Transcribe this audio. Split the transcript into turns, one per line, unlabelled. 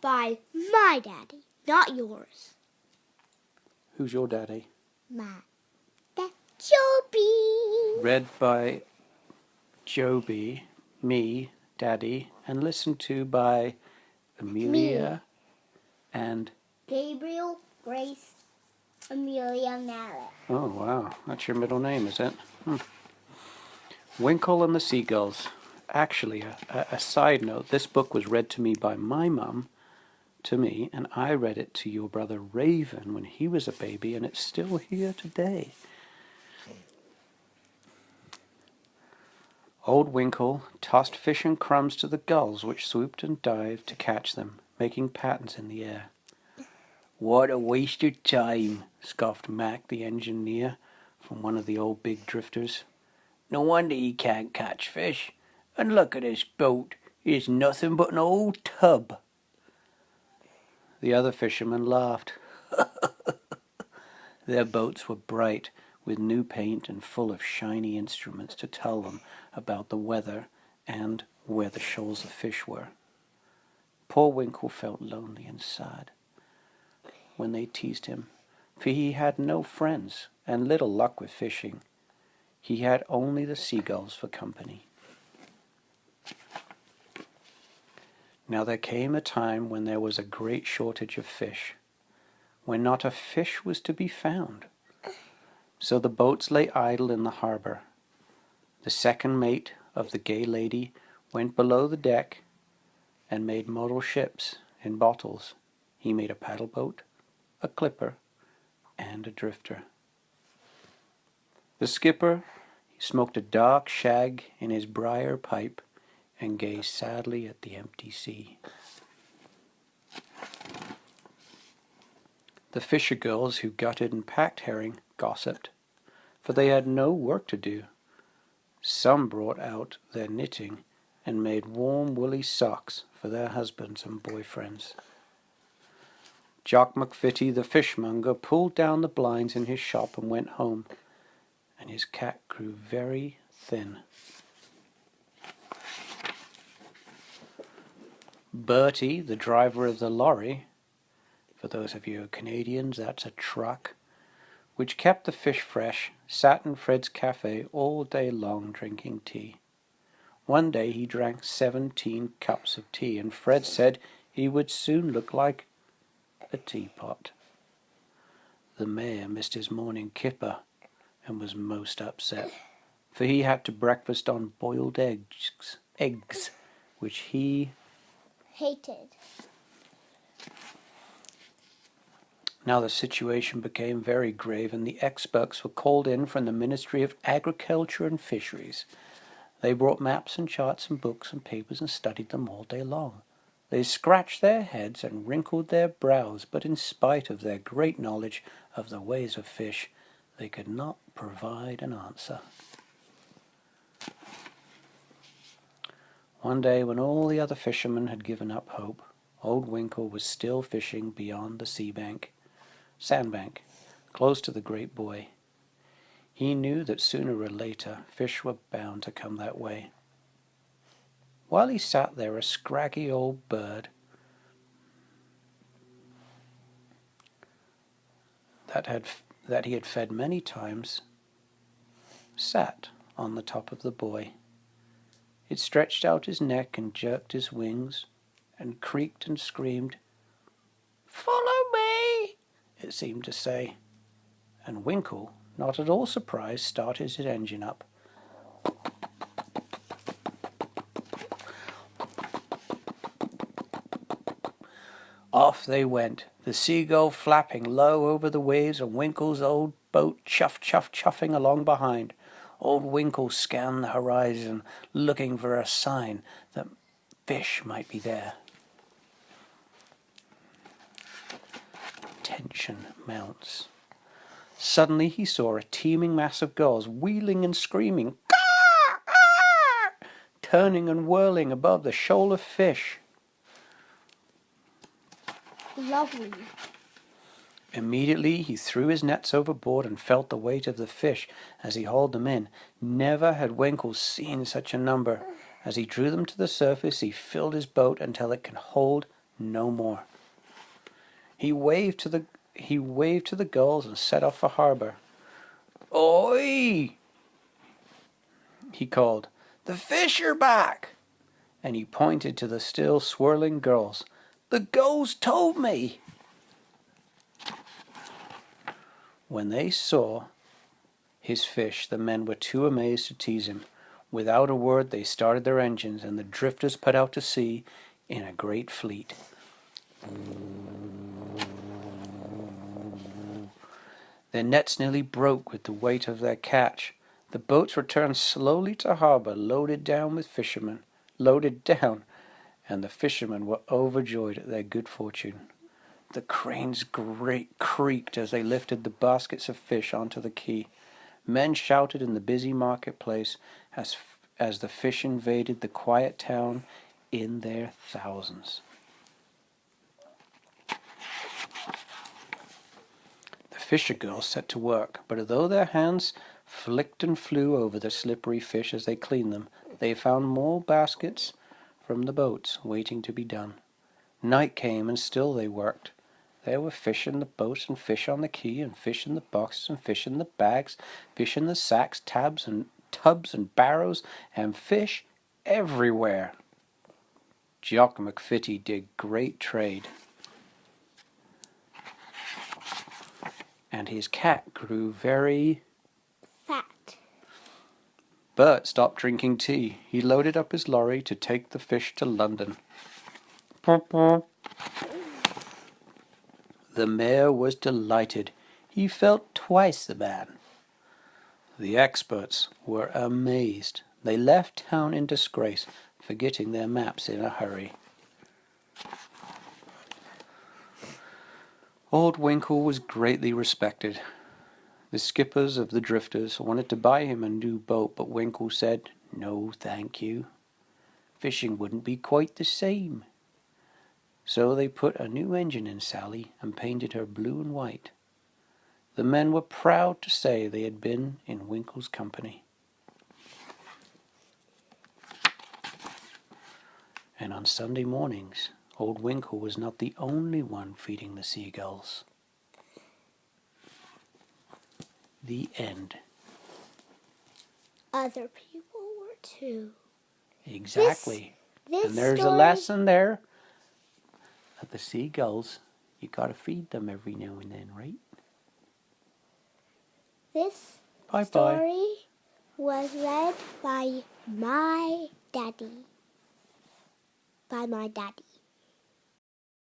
by my daddy, not yours.
Who's your daddy?
That's Jobie.
Read by Jobie, me, Daddy, and listened to by Amelia and
Gabriel Grace Amelia Mallett.
Oh, wow. That's your middle name, is it? Winkle and the Seagulls. Actually, a side note, this book was read to me by my mum to me, and I read it to your brother Raven when he was a baby, and it's still here today. Old Winkle tossed fish and crumbs to the gulls, which swooped and dived to catch them, making patterns in the air. "What a waste of time," scoffed Mac, the engineer, from one of the old big drifters. "No wonder he can't catch fish. And look at this boat. It's nothing but an old tub." The other fishermen laughed. Their boats were bright, with new paint and full of shiny instruments to tell them about the weather and where the shoals of fish were. Poor Winkle felt lonely and sad when they teased him, for he had no friends and little luck with fishing. He had only the seagulls for company. Now there came a time when there was a great shortage of fish, when not a fish was to be found. So the boats lay idle in the harbour. The second mate of the Gay Lady went below the deck and made model ships in bottles. He made a paddle boat, a clipper, and a drifter. The skipper smoked a dark shag in his briar pipe and gazed sadly at the empty sea. The fisher girls who gutted and packed herring gossiped, for they had no work to do. Some brought out their knitting and made warm woolly socks for their husbands and boyfriends. Jock McFitty, the fishmonger, pulled down the blinds in his shop and went home, and his cat grew very thin. Bertie, the driver of the lorry, for those of you Canadians, that's a truck, which kept the fish fresh, sat in Fred's cafe all day long drinking tea. One day he drank 17 cups of tea, and Fred said he would soon look like a teapot. The mayor missed his morning kipper and was most upset, for he had to breakfast on boiled eggs, which he
hated.
Now the situation became very grave, and the experts were called in from the Ministry of Agriculture and Fisheries. They brought maps and charts and books and papers and studied them all day long. They scratched their heads and wrinkled their brows, but in spite of their great knowledge of the ways of fish, they could not provide an answer. One day, when all the other fishermen had given up hope, old Winkle was still fishing beyond the sandbank, close to the great buoy. He knew that sooner or later fish were bound to come that way. While he sat there, a scraggy old bird that he had fed many times sat on the top of the buoy. It stretched out his neck and jerked his wings and creaked and screamed, "Follow me," it seemed to say. And Winkle, not at all surprised, started his engine up. Off they went, the seagull flapping low over the waves and Winkle's old boat chuffing along behind. Old Winkle scanned the horizon, looking for a sign that fish might be there. Tension mounts. Suddenly he saw a teeming mass of gulls wheeling and screaming, "Caw! Caw!" turning and whirling above the shoal of fish.
Lovely.
Immediately he threw his nets overboard and felt the weight of the fish as he hauled them in. Never had Winkle seen such a number. As he drew them to the surface, he filled his boat until it could hold no more. He waved to the gulls and set off for harbor. "Oi!" he called. "The fish are back!" And he pointed to the still swirling gulls. "The gulls told me!" When they saw his fish, the men were too amazed to tease him. Without a word, they started their engines, and the drifters put out to sea in a great fleet. Their nets nearly broke with the weight of their catch. The boats returned slowly to harbor, loaded down, and the fishermen were overjoyed at their good fortune. The cranes creaked as they lifted the baskets of fish onto the quay. Men shouted in the busy marketplace as the fish invaded the quiet town in their thousands. The fisher girls set to work, but although their hands flicked and flew over the slippery fish as they cleaned them, they found more baskets from the boats waiting to be done. Night came and still they worked. There were fish in the boats and fish on the quay and fish in the boxes and fish in the bags, fish in the sacks, tubs and barrows, and fish everywhere. Jock McFitty did great trade, and his cat grew very
fat.
Bert stopped drinking tea. He loaded up his lorry to take the fish to London. The mayor was delighted. He felt twice the man. The experts were amazed. They left town in disgrace, forgetting their maps in a hurry. Old Winkle was greatly respected. The skippers of the drifters wanted to buy him a new boat, but Winkle said, "No, thank you. Fishing wouldn't be quite the same." So they put a new engine in Sally and painted her blue and white. The men were proud to say they had been in Winkle's company. And on Sunday mornings, old Winkle was not the only one feeding the seagulls. The end.
Other people were too.
Exactly.
This
And there's
story,
a lesson there. That the seagulls, you gotta feed them every now and then, right?
This
Bye-bye.
story was read by my daddy.